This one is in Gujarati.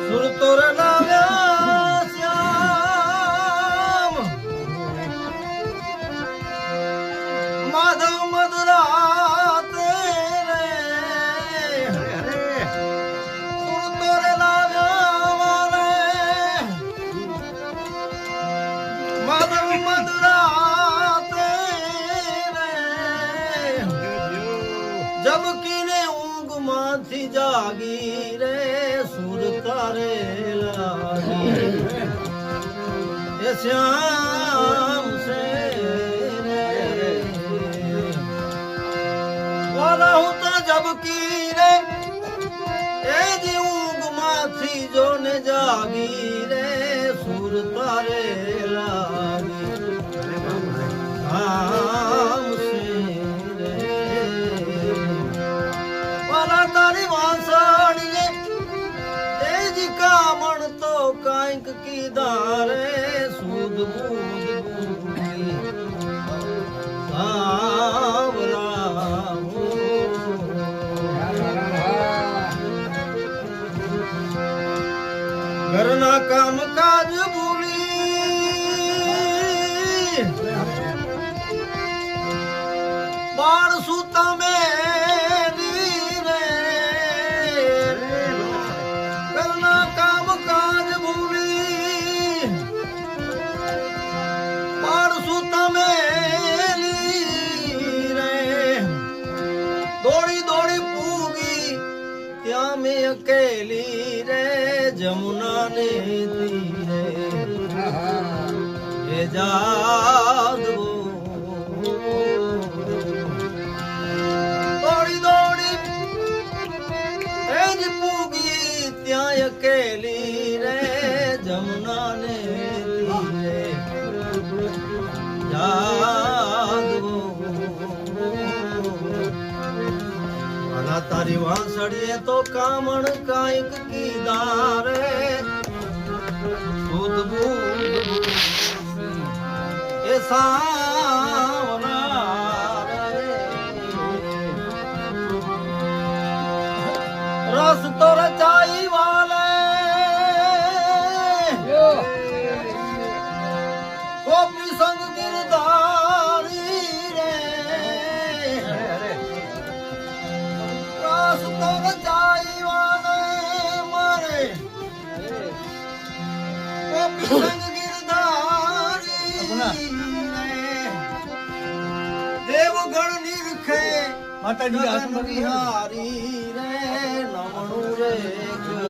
સુરતોર લાવ્યા શ્યામ માધવ મધુરાતે રે સુરતોર લાવ્યા મારે માધવ મધુરાતે રે જબકી ને ઊંઘ માંથી જાગી રે તારે લાગી એ શ્યામ સે રે વાલા હું તો જબકી રે એ જી ઊંઘ માંથી જોને જાગી રે સુર તારે લાગી શ્યામ સે રે વાલા તારી વાંસળીએ કામણ તો કાંઈક કીધા રે સુધ ઘરના કામ કાજ ભૂલી બાળ સુતા મેં અકેલી રે જમુના ને તીરે એ જાદવો દોડી દોડી એ જ પૂગી ત્યાં અકેલી રે જમુના ને તીરે જાદવો તારી વાંસળીએ તો કામણ કાંઈક કીધા રે સુધ બુધ એ સાવના રે રસ તો રચાઈ વાલે ગોપી સંગ ગિરધારી રે તો રચાઈ વાલે મારે ગોપી સંગ ગિરધારી દેવગણ નિરખે માતાજી વિહારી રે નમણું રે